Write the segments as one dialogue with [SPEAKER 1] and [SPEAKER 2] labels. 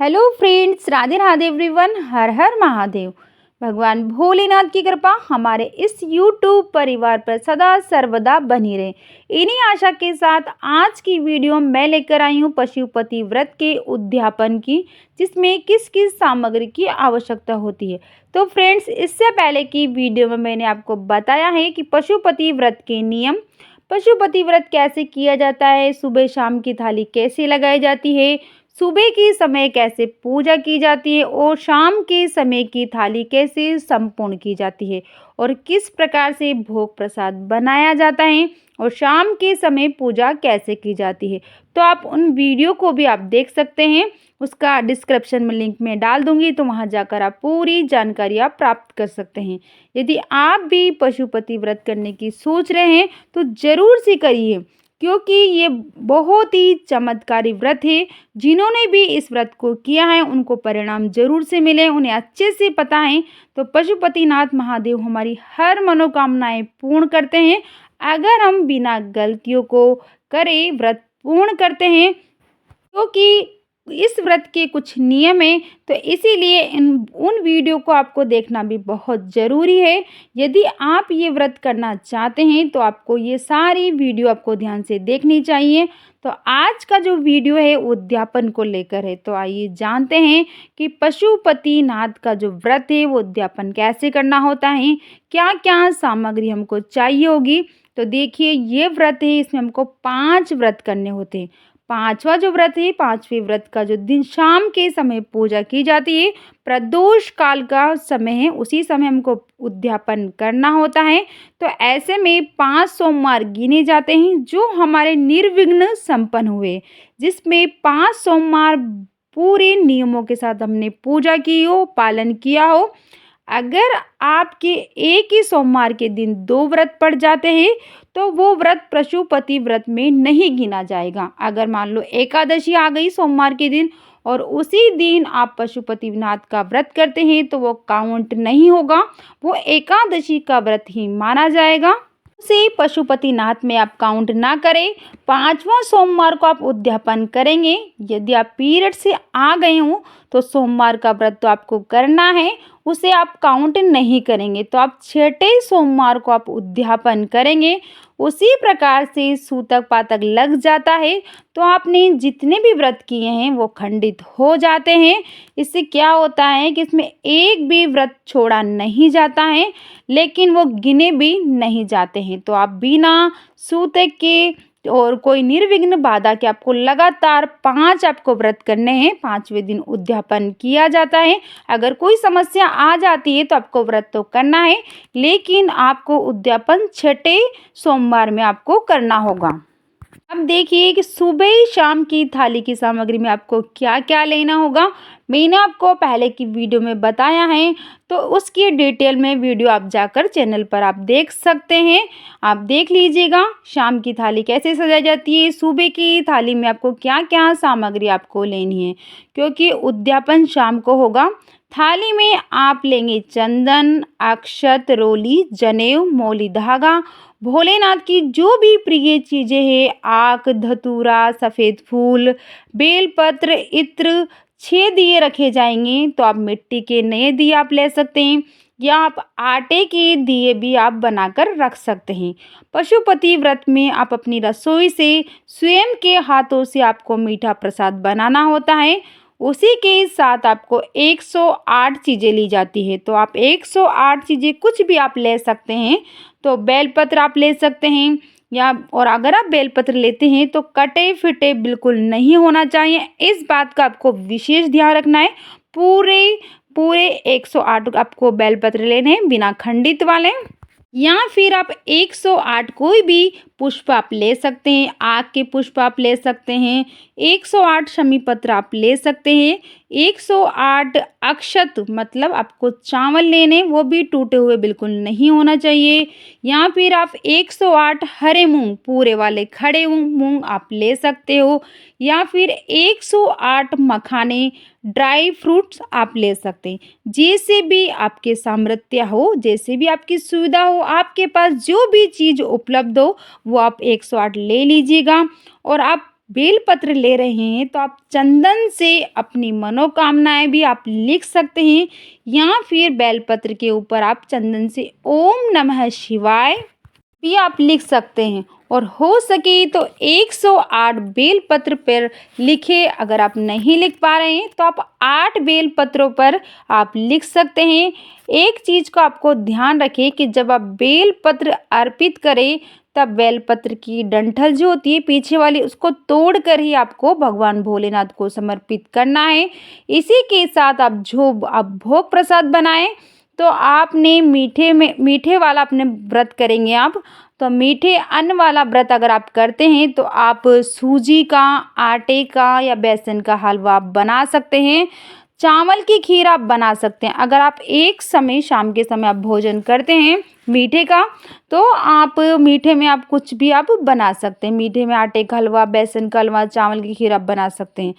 [SPEAKER 1] Hello friends, Radhe Radhe everyone. Har Har Mahadev. भगवान भोलेनाथ की कृपा हमारे इस यूट्यूब परिवार पर सदा सर्वदा बनी रहे। इन्हीं आशा के साथ आज की वीडियो मैं लेकर आई हूँ पशुपति व्रत के उद्यापन की, जिसमें किस किस सामग्री की आवश्यकता होती है। तो फ्रेंड्स, इससे पहले की वीडियो में मैंने आपको बताया है कि पशुपति व्रत के नियम, पशुपति व्रत कैसे किया जाता है, सुबह शाम की थाली कैसे लगाई जाती है, सुबह के समय कैसे पूजा की जाती है और शाम के समय की थाली कैसे संपूर्ण की जाती है और किस प्रकार से भोग प्रसाद बनाया जाता है और शाम के समय पूजा कैसे की जाती है। तो आप उन वीडियो को भी आप देख सकते हैं, उसका डिस्क्रिप्शन में लिंक में डाल दूंगी, तो वहां जाकर आप पूरी जानकारी आप प्राप्त कर सकते हैं। यदि आप भी पशुपति व्रत करने की सोच रहे हैं तो ज़रूर से करिए, क्योंकि ये बहुत ही चमत्कारी व्रत है। जिन्होंने भी इस व्रत को किया है उनको परिणाम जरूर से मिले, उन्हें अच्छे से पता है। तो पशुपतिनाथ महादेव हमारी हर मनोकामनाएं पूर्ण करते हैं अगर हम बिना गलतियों को करे व्रत पूर्ण करते हैं, क्योंकि इस व्रत के कुछ नियम हैं। तो इसीलिए उन वीडियो को आपको देखना भी बहुत ज़रूरी है। यदि आप ये व्रत करना चाहते हैं तो आपको ये सारी वीडियो आपको ध्यान से देखनी चाहिए। तो आज का जो वीडियो है उद्यापन को लेकर है। तो आइए जानते हैं कि पशुपतिनाथ का जो व्रत है वो उद्यापन कैसे करना होता है, क्या क्या सामग्री हमको चाहिए होगी। तो देखिए, ये व्रत है, इसमें हमको 5 व्रत करने होते हैं। पांचवा जो व्रत है, पांचवें व्रत का जो दिन शाम के समय पूजा की जाती है, प्रदोष काल का समय है, उसी समय हमको उद्यापन करना होता है। तो ऐसे में 5 सोमवार गिने जाते हैं जो हमारे निर्विघ्न संपन्न हुए, जिसमें 5 सोमवार पूरे नियमों के साथ हमने पूजा की हो, पालन किया हो। अगर आपके एक ही सोमवार के दिन 2 व्रत पड़ जाते हैं तो वो व्रत पशुपति व्रत में नहीं गिना जाएगा। अगर मान लो एकादशी आ गई सोमवार के दिन और उसी दिन आप पशुपतिनाथ का व्रत करते हैं तो वो काउंट नहीं होगा, वो एकादशी का व्रत ही माना जाएगा। उसे पशुपतिनाथ में आप काउंट ना करें। 5वां सोमवार को आप उद्यापन करेंगे। यदि आप पीरियड से आ गए हों तो सोमवार का व्रत तो आपको करना है, उसे आप काउंट नहीं करेंगे। तो आप 6ठे सोमवार को आप उद्यापन करेंगे। उसी प्रकार से सूतक पातक लग जाता है तो आपने जितने भी व्रत किए हैं वो खंडित हो जाते हैं। इससे क्या होता है कि इसमें एक भी व्रत छोड़ा नहीं जाता है, लेकिन वो गिने भी नहीं जाते हैं। तो आप बिना सूतक के और कोई निर्विघ्न बाधा के आपको लगातार 5 आपको व्रत करने हैं। 5वें दिन उद्यापन किया जाता है। अगर कोई समस्या आ जाती है तो आपको व्रत तो करना है, लेकिन आपको उद्यापन 6ठे सोमवार में आपको करना होगा। अब देखिए कि सुबह शाम की थाली की सामग्री में आपको क्या क्या लेना होगा। मैंने आपको पहले की वीडियो में बताया है, तो उसकी डिटेल में वीडियो आप जाकर चैनल पर आप देख सकते हैं, आप देख लीजिएगा। शाम की थाली कैसे सजाई जाती है, सुबह की थाली में आपको क्या क्या सामग्री आपको लेनी है, क्योंकि उद्यापन शाम को होगा। थाली में आप लेंगे चंदन, अक्षत, रोली, जनेऊ, मौली धागा, भोलेनाथ की जो भी प्रिय चीज़ें हैं, आक, धतूरा, सफ़ेद फूल, बेलपत्र, इत्र, 6 दिए रखे जाएंगे। तो आप मिट्टी के नए दिए आप ले सकते हैं या आप आटे के दिए भी आप बनाकर रख सकते हैं। पशुपति व्रत में आप अपनी रसोई से स्वयं के हाथों से आपको मीठा प्रसाद बनाना होता है। उसी के साथ आपको 108 चीज़ें ली जाती है। तो आप 108 चीज़ें कुछ भी आप ले सकते हैं। तो बेलपत्र आप ले सकते हैं, या और अगर आप बेलपत्र लेते हैं तो कटे फिटे बिल्कुल नहीं होना चाहिए। इस बात का आपको विशेष ध्यान रखना है। पूरे पूरे 108 आपको बेलपत्र लेने हैं, बिना खंडित वाले। या फिर आप 108 कोई भी पुष्प आप ले सकते हैं, आग के पुष्प आप ले सकते हैं, 108 शमी पत्र आप ले सकते हैं, 108 अक्षत मतलब आपको चावल लेने, वो भी टूटे हुए बिल्कुल नहीं होना चाहिए। या फिर आप 108 हरे मूंग, पूरे वाले खड़े मूंग आप ले सकते हो, या फिर 108 मखाने ड्राई फ्रूट्स आप ले सकते हैं। जैसे भी आपके सामर्थ्य हो, जैसे भी आपकी सुविधा हो, आपके पास जो भी चीज़ उपलब्ध हो वो आप 108 ले लीजिएगा। और आप बेलपत्र ले रहे हैं तो आप चंदन से अपनी मनोकामनाएं भी आप लिख सकते हैं, या फिर बेलपत्र के ऊपर आप चंदन से ओम नमः शिवाय भी आप लिख सकते हैं। और हो सके तो 108 बेलपत्र पर लिखे। अगर आप नहीं लिख पा रहे हैं तो आप 8 बेलपत्रों पर आप लिख सकते हैं। एक चीज़ को आपको ध्यान रखें कि जब आप बेलपत्र अर्पित करें तब बेलपत्र की डंठल जो होती है पीछे वाली, उसको तोड़ कर ही आपको भगवान भोलेनाथ को समर्पित करना है। इसी के साथ आप भोग प्रसाद बनाएं तो आपने मीठे वाला अपने व्रत करेंगे आप, तो मीठे अन्न वाला व्रत अगर आप करते हैं तो आप सूजी का, आटे का या बेसन का हलवा आप बना सकते हैं। चावल की खीर आप बना सकते हैं। अगर आप एक समय शाम के समय आप भोजन करते हैं मीठे का, तो आप मीठे में आप कुछ भी आप बना सकते हैं। मीठे में आटे का हलवा, बेसन का हलवा, चावल की खीर आप बना सकते हैं।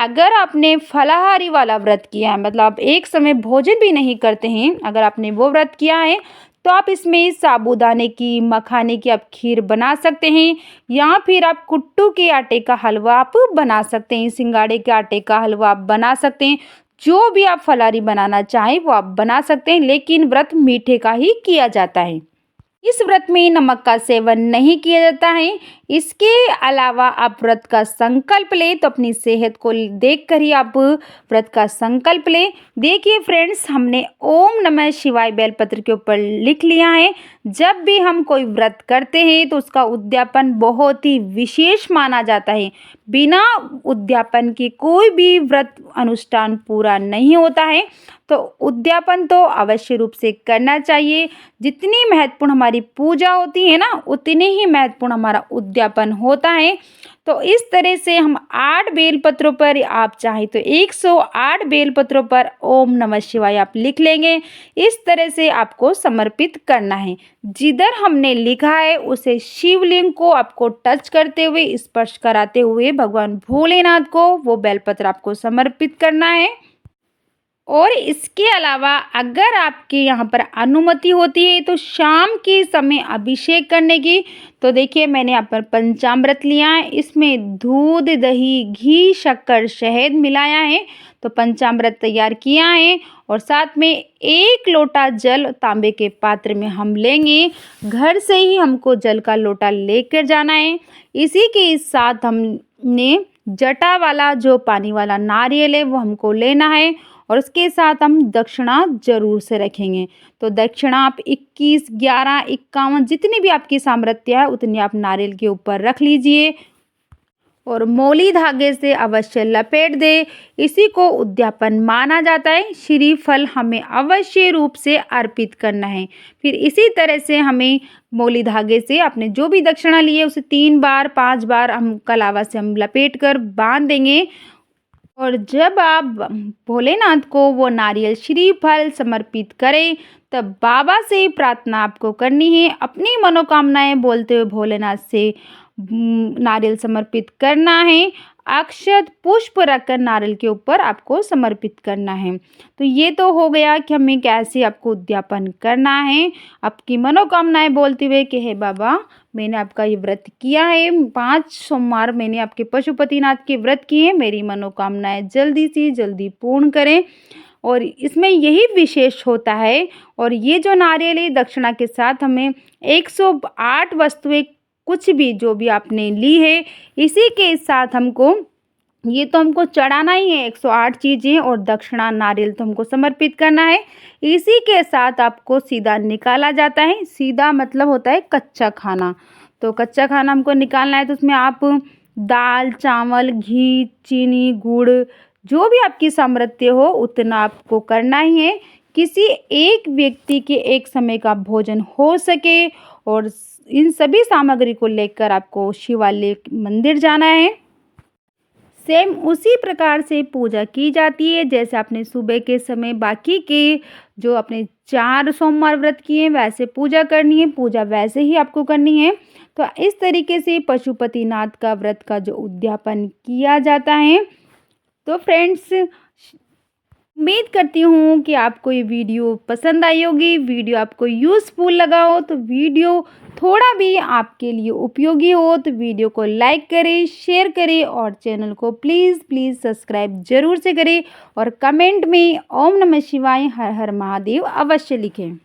[SPEAKER 1] अगर आपने फलाहारी वाला व्रत किया है, मतलब आप एक समय भोजन भी नहीं करते हैं, अगर आपने वो व्रत किया है तो आप इसमें साबूदाने की, मखाने की आप खीर बना सकते हैं, या फिर आप कुट्टू के आटे का हलवा आप बना सकते हैं, सिंगाड़े के आटे का हलवा आप बना सकते हैं। जो भी आप फलाहारी बनाना चाहें वो आप बना सकते हैं, लेकिन व्रत मीठे का ही किया जाता है। इस व्रत में नमक का सेवन नहीं किया जाता है। इसके अलावा आप व्रत का संकल्प लें तो अपनी सेहत को देखकर ही आप व्रत का संकल्प लें। देखिए फ्रेंड्स, हमने ओम नमः शिवाय बेलपत्र के ऊपर लिख लिया है। जब भी हम कोई व्रत करते हैं तो उसका उद्यापन बहुत ही विशेष माना जाता है। बिना उद्यापन के कोई भी व्रत अनुष्ठान पूरा नहीं होता है, तो उद्यापन तो अवश्य रूप से करना चाहिए। जितनी महत्वपूर्ण हमारी पूजा होती है ना, उतनी ही महत्वपूर्ण हमारा उद्यापन होता है। तो इस तरह से हम 8 बेलपत्रों पर, आप चाहे तो 108 बेलपत्रों पर ओम नमः शिवाय आप लिख लेंगे। इस तरह से आपको समर्पित करना है। जिधर हमने लिखा है उसे शिवलिंग को आपको टच करते हुए, स्पर्श कराते हुए भगवान भोलेनाथ को वो बेलपत्र आपको समर्पित करना है। और इसके अलावा अगर आपके यहाँ पर अनुमति होती है तो शाम के समय अभिषेक करने की, तो देखिए मैंने यहाँ पर पंचामृत लिया है। इसमें दूध, दही, घी, शक्कर, शहद मिलाया है। तो पंचामृत तैयार किया है और साथ में 1 लोटा जल तांबे के पात्र में हम लेंगे। घर से ही हमको जल का लोटा लेकर जाना है। इसी के साथ हमने जटा वाला जो पानी वाला नारियल है वो हमको लेना है, और उसके साथ हम दक्षिणा जरूर से रखेंगे। तो दक्षिणा आप 21, 11, 51 जितनी भी आपकी सामर्थ्य है उतनी आप नारियल के ऊपर रख लीजिए और मौली धागे से अवश्य लपेट दे। इसी को उद्यापन माना जाता है। श्रीफल हमें अवश्य रूप से अर्पित करना है। फिर इसी तरह से हमें मौली धागे से अपने जो भी दक्षिणा लिए उसे 3 बार, 5 बार हम कलावा से हम लपेट कर बांध देंगे। और जब आप भोलेनाथ को वो नारियल श्रीफल समर्पित करें तब बाबा से प्रार्थना आपको करनी है। अपनी मनोकामनाएं बोलते हुए भोलेनाथ से नारियल समर्पित करना है। अक्षत पुष्प रखकर नारियल के ऊपर आपको समर्पित करना है। तो ये तो हो गया कि हमें कैसे आपको उद्यापन करना है। आपकी मनोकामनाएं बोलते हुए कि हे बाबा, मैंने आपका ये व्रत किया है, 5 सोमवार मैंने आपके पशुपतिनाथ के व्रत किए हैं, मेरी मनोकामनाएं जल्दी से जल्दी पूर्ण करें। और इसमें यही विशेष होता है। और ये जो नारियल है दक्षिणा के साथ हमें 108 वस्तुएं, कुछ भी जो भी आपने ली है, इसी के साथ हमको ये तो हमको चढ़ाना ही है 108 चीज़ें, और दक्षिणा नारियल तो हमको समर्पित करना है। इसी के साथ आपको सीधा निकाला जाता है। सीधा मतलब होता है कच्चा खाना। तो कच्चा खाना हमको निकालना है, तो उसमें आप दाल, चावल, घी, चीनी, गुड़, जो भी आपकी सामर्थ्य हो उतना आपको करना ही है। किसी एक व्यक्ति के एक समय का भोजन हो सके, और इन सभी सामग्री को लेकर आपको शिवालय मंदिर जाना है। सेम उसी प्रकार से पूजा की जाती है जैसे आपने सुबह के समय बाकी के जो अपने 4 सोमवार व्रत किए वैसे पूजा करनी है। पूजा वैसे ही आपको करनी है। तो इस तरीके से पशुपतिनाथ का व्रत का जो उद्यापन किया जाता है। तो फ्रेंड्स, उम्मीद करती हूँ कि आपको ये वीडियो पसंद आई होगी, वीडियो आपको यूज़फुल लगा हो, तो वीडियो थोड़ा भी आपके लिए उपयोगी हो तो वीडियो को लाइक करें, शेयर करें और चैनल को प्लीज़ प्लीज़ सब्सक्राइब ज़रूर से करें और कमेंट में ओम नमः शिवाय हर हर महादेव अवश्य लिखें।